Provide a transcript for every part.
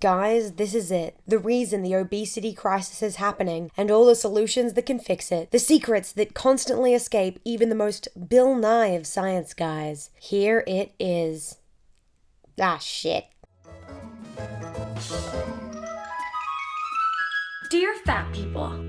Guys, this is it. The reason the obesity crisis is happening, and all the solutions that can fix it. The secrets that constantly escape even the most Bill Nye of science guys. Here it is. Ah, shit. Dear fat people.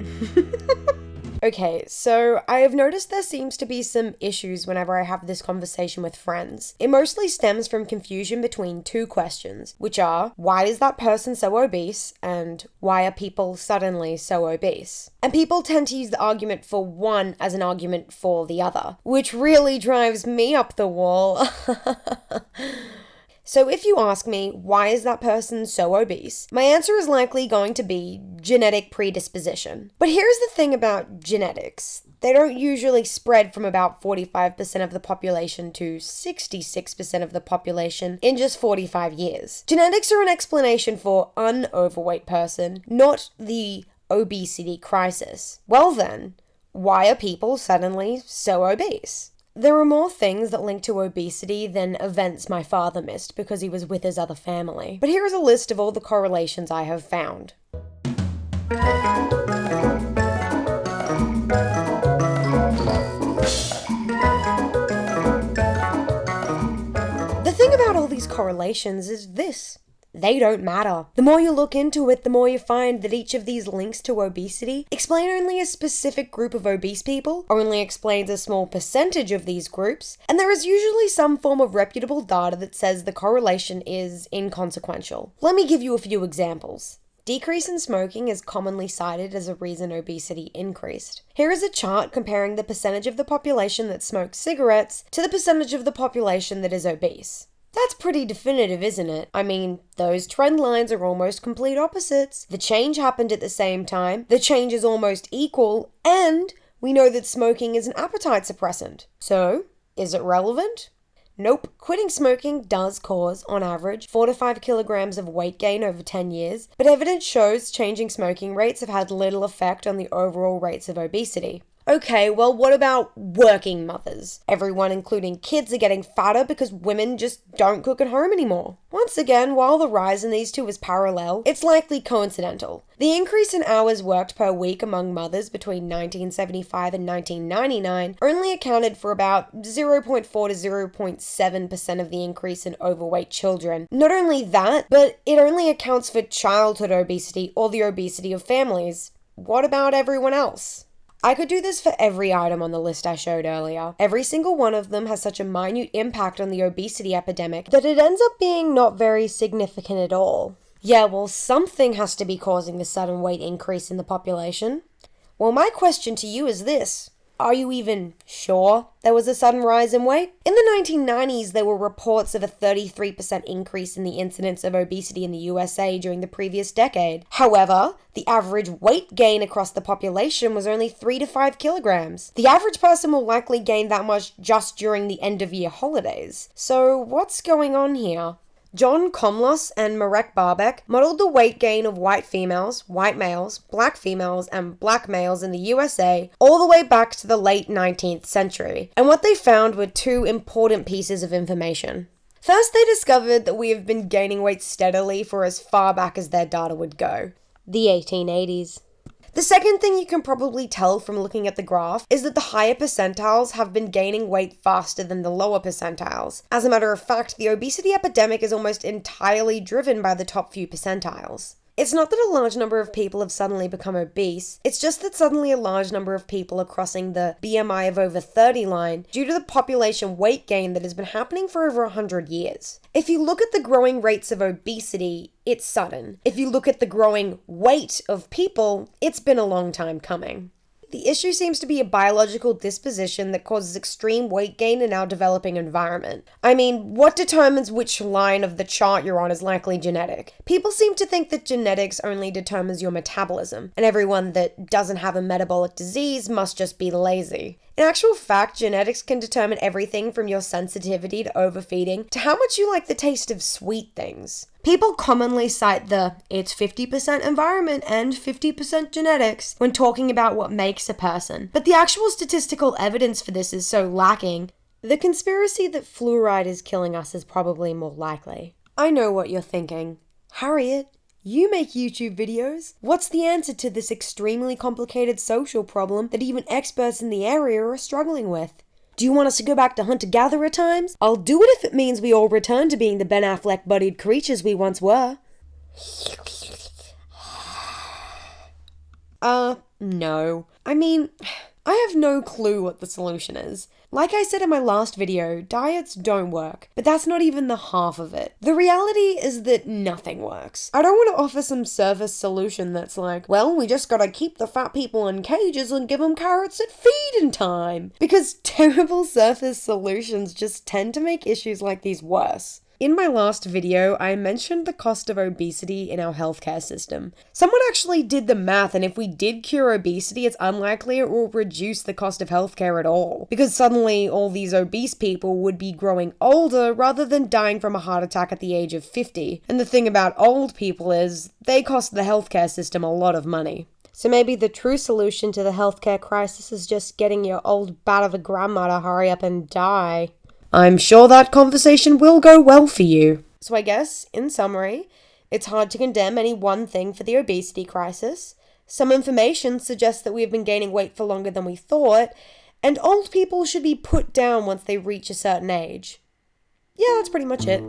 Okay, so I have noticed there seems to be some issues whenever I have this conversation with friends. It mostly stems from confusion between two questions, which are, why is that person so obese? And why are people suddenly so obese? And people tend to use the argument for one as an argument for the other, which really drives me up the wall. So if you ask me, why is that person so obese? My answer is likely going to be genetic predisposition. But here's the thing about genetics. They don't usually spread from about 45% of the population to 66% of the population in just 45 years. Genetics are an explanation for an overweight person, not the obesity crisis. Well then, why are people suddenly so obese? There are more things that link to obesity than events my father missed because he was with his other family. But here is a list of all the correlations I have found. The thing about all these correlations is this. They don't matter. The more you look into it, the more you find that each of these links to obesity explain only a specific group of obese people, only explains a small percentage of these groups, and there is usually some form of reputable data that says the correlation is inconsequential. Let me give you a few examples. Decrease in smoking is commonly cited as a reason obesity increased. Here is a chart comparing the percentage of the population that smokes cigarettes to the percentage of the population that is obese. That's pretty definitive, isn't it? I mean, those trend lines are almost complete opposites. The change happened at the same time, the change is almost equal, and we know that smoking is an appetite suppressant. So, is it relevant? Nope. Quitting smoking does cause, on average, 4 to 5 kilograms of weight gain over 10 years, but evidence shows changing smoking rates have had little effect on the overall rates of obesity. Okay, well, what about working mothers? Everyone, including kids, are getting fatter because women just don't cook at home anymore. Once again, while the rise in these two is parallel, it's likely coincidental. The increase in hours worked per week among mothers between 1975 and 1999 only accounted for about 0.4 to 0.7% of the increase in overweight children. Not only that, but it only accounts for childhood obesity or the obesity of families. What about everyone else? I could do this for every item on the list I showed earlier. Every single one of them has such a minute impact on the obesity epidemic that it ends up being not very significant at all. Yeah, well, something has to be causing the sudden weight increase in the population. Well, my question to you is this. Are you even sure there was a sudden rise in weight? In the 1990s, there were reports of a 33% increase in the incidence of obesity in the USA during the previous decade. However, the average weight gain across the population was only 3 to 5 kilograms. The average person will likely gain that much just during the end-of-year holidays. So what's going on here? John Komlos and Marek Barbeck modeled the weight gain of white females, white males, black females, and black males in the USA all the way back to the late 19th century. And what they found were two important pieces of information. First, they discovered that we have been gaining weight steadily for as far back as their data would go, the 1880s. The second thing you can probably tell from looking at the graph is that the higher percentiles have been gaining weight faster than the lower percentiles. As a matter of fact, the obesity epidemic is almost entirely driven by the top few percentiles. It's not that a large number of people have suddenly become obese, it's just that suddenly a large number of people are crossing the BMI of over 30 line due to the population weight gain that has been happening for over 100 years. If you look at the growing rates of obesity, it's sudden. If you look at the growing weight of people, it's been a long time coming. The issue seems to be a biological disposition that causes extreme weight gain in our developing environment. I mean, what determines which line of the chart you're on is likely genetic? People seem to think that genetics only determines your metabolism, and everyone that doesn't have a metabolic disease must just be lazy. In actual fact, genetics can determine everything from your sensitivity to overfeeding to how much you like the taste of sweet things. People commonly cite the it's 50% environment and 50% genetics when talking about what makes a person, but the actual statistical evidence for this is so lacking. The conspiracy that fluoride is killing us is probably more likely. I know what you're thinking. Harriet, You make YouTube videos. What's the answer to this extremely complicated social problem that even experts in the area are struggling with? Do you want us to go back to hunter-gatherer times? I'll do it if it means we all return to being the Ben Affleck-buddied creatures we once were. No. I mean, I have no clue what the solution is. Like I said in my last video, diets don't work, but that's not even the half of it. The reality is that nothing works. I don't want to offer some surface solution that's like, well, we just gotta keep the fat people in cages and give them carrots at feeding time. Because terrible surface solutions just tend to make issues like these worse. In my last video, I mentioned the cost of obesity in our healthcare system. Someone actually did the math, and if we did cure obesity, it's unlikely it will reduce the cost of healthcare at all. Because suddenly, all these obese people would be growing older rather than dying from a heart attack at the age of 50. And the thing about old people is, they cost the healthcare system a lot of money. So maybe the true solution to the healthcare crisis is just getting your old bat of a grandma to hurry up and die. I'm sure that conversation will go well for you. So I guess, in summary, it's hard to condemn any one thing for the obesity crisis. Some information suggests that we have been gaining weight for longer than we thought, and old people should be put down once they reach a certain age. Yeah, that's pretty much it.